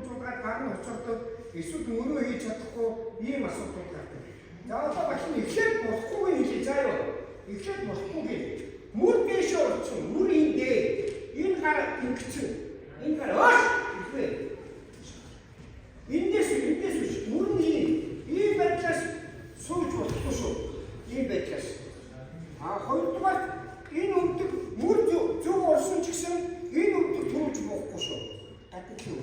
зугаар гарна очирдог эсвэл өөрөө хийж чадахгүй ийм асуудал гардаг. За одоо багш нь эхлээд болохгүй нэг заяа. Эхлээд болохгүй гээ. Мөр дэш орсон, мөр индээ. Энэ гар ингэсэн. Энэ гар оош гэвээ. Эндээс биш мөрний ийм байдлаас сууж болохгүй шүү. Ийм байдлаас. Хоёрдугаар энэ өвдөг мөр зөв орсон ч гэсэн энэ өвдөг төрүүлж болохгүй шүү. Татдаг юм.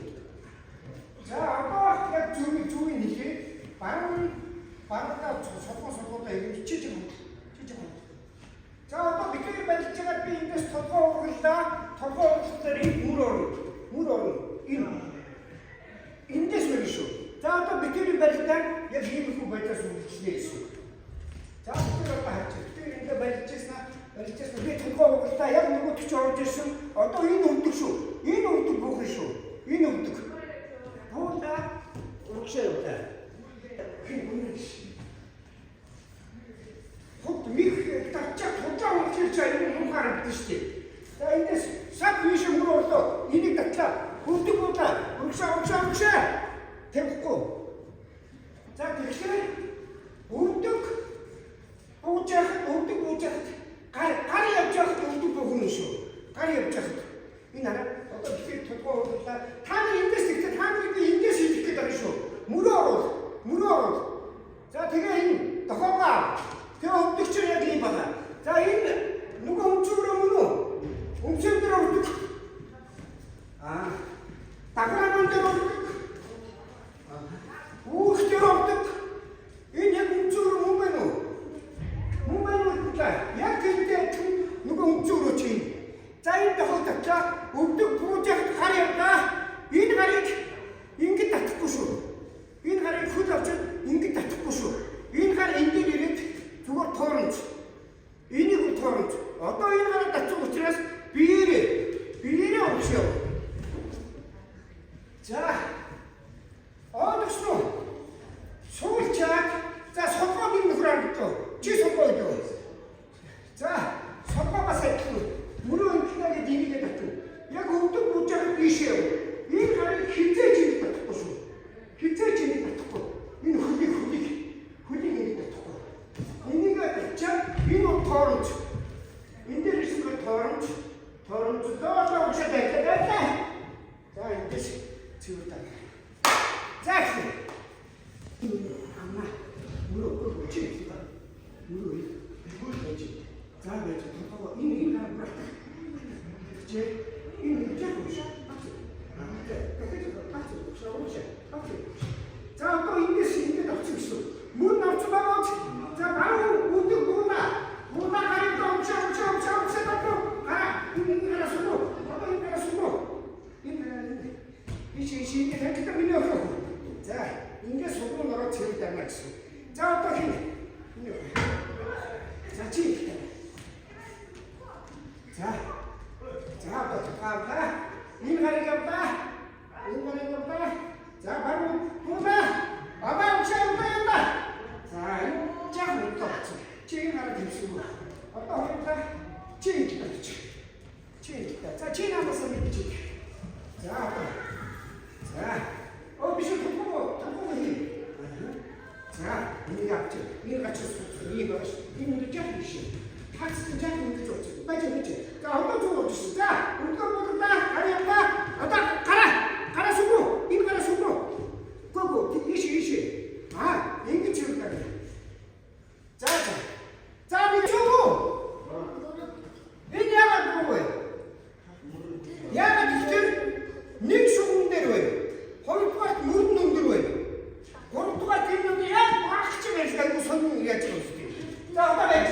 За одоо яг зүг нэхээ баруунаа солгоо хичээж юм. За одоо бидний барилж байгаа би эндээс толгой ургаллаа. Толгой ургаллаар энэ мөр орно. Эндээс мөр шүү. За одоо бидний барилдаа яг ийм их байдлаас үргэлжлэе гэсэн. За одоо харж энэ барилжсэн би толгой ургаллаа яг нөгөөд ч орж ирсэн. Одоо энэ өвдөг шүү. Энэ өвдөг бүхэн шүү. Энэ өвдөг. Хөөе. Урагшаа яваа. Хот мих татчаа тулжаа үлчилж байгаа юм харагдаж штэ. За эндээс сад биш мөр орлоо. Энийг татлаа. Хөлдөг удаа. Урагшаа. Тэвхгүй. За тэгэхээр өвдөг уужах гар явж явах өвдөг бүхэн шүү. Гар явж явах. Энэ хараа одоо тэгэхээр толгой урлаа. Та нар эндээс тэгтээ та нарыг эндээс хийх гээд байгаа шүү. Мөрөө орол. За тэгээ энэ дохоогоо. Тэгээ өвдөг чинь яг ийм байна. За энэ нөгөө өмчөөрөө мөн үү? Өмчөөр өвдөг. Даграан дээр өвдөг. Үүхтэр өвдөг. Энэ яг өмчөөр мөн байна уу? Мөн байна уу та? Яг тиймдээ нөгөө өмчөөрөө чинь. За энэ дохоо татчаа өвдөг буужахад гар явдаа. Энэ гарыг ингэж татахгүй шүү. Энэ гарыг хөл авчид ингэж татахгүй шүү. Энэ гар эндээр ирээд зүгээр тооронч. Энийг тооронч. Одоо энэ гараа татчих учраас биеэрээ өгшөө. За. Ойлгосноо. Суулчаад за солгоо нэг нөхөр амттаа. Чи солгоо идөө. За, солгоогоос адилхан мөрөө инкнаагээ дийгээ татна. Яг өвдөг буужаад бишээ. Энэ гарыг хизээж ингэ татахгүй шүү. Хизээж ингэ татахгүй. Энэ хөлийг ингэ татахгүй. Энийг татчаа энэ тооронч. Энд дээр ирсэн тооронч доо уушаад байлаа. За эндээс цэвэр таа. За ихэ. Амна мөрөө чи. Мөрөө байж. За байж тохоо энэ гараа чи энэ чэкш. За одоо эндээс ингэ авчих гэсэн. Мөр навч байгаа. За баруун өвдөг буунаа гарыг өмчөө татуу. Энэ гараа суу. Одоо энэ гараа суу. Энэ иши хэвчээ миний өгөх. За ингэ суугын ороо цэвэр даймаа гэсэн. За одоо хин. За чи. За одоо таваа. Энэ гарыг аваа. За баруун буунаа. Абаа өмчөө байна. За жаахан тооч. Чи нараа дэмшгүй. Одоо хоёроо чи гэж. За чи намаас мэдчих. За. Биш тохоо хий. За энийг авч. Энэ гач энийг авч. Энэ үдэ жаахан биш. Хацсан жаахан гэж бодчих. Байж. За одоо зүгөөж. За өдгөө гараа. Одоо гараа сүгөө. Энэ гараа сүгөө. Гоо иши. Ингэж юм байна. За би зүгөө. Энэ яагаад гоо. Яагаад гэвэл нэг шугам дээр бай. Хоёрдугаар мөрөн өндөр бай. Гуравдугаар тэр нэг яг багч байлаа сонин яаж байна. За одоо байж.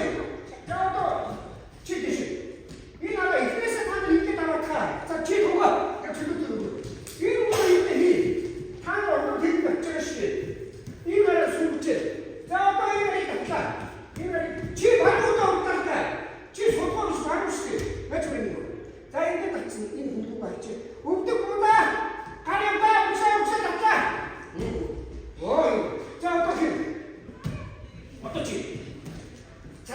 За одоо чи дэш. Энэ араа ихнээсээ та нар ингэж аваад. За чи тугаа. Яг чөлөө. Энэ мөр ингэ хий. Та нар одоо тэр бачаа шүү. Энэ араа сүрчээ. За одоо энэ татлаа. Энэ чи багуудаа уутаа. Чи сулгоос баруун шүү. Байж байна. За ингэ татсан энэ хүлэг бач. Өвдөг будаа. Гараа уушаа татлаа. Ой. За одоо чи. За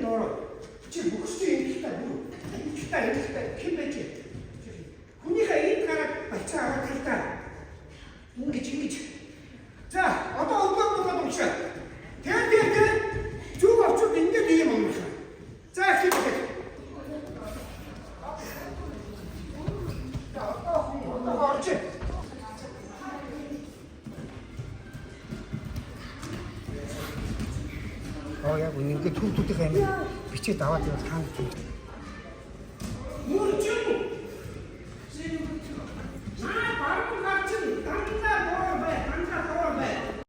넣어라. 지금 목수에 피다 뭐 피다 피 뺐지. 군이가 이따가 맞자 알았다. 웅기지. 자, 어떤 동시에 대한민국 주가 좀 인제 뒤에 먹는 거. 자, 기도해. 그렇지. 야, 이거 툭툭 가면 빛이 나왔더라.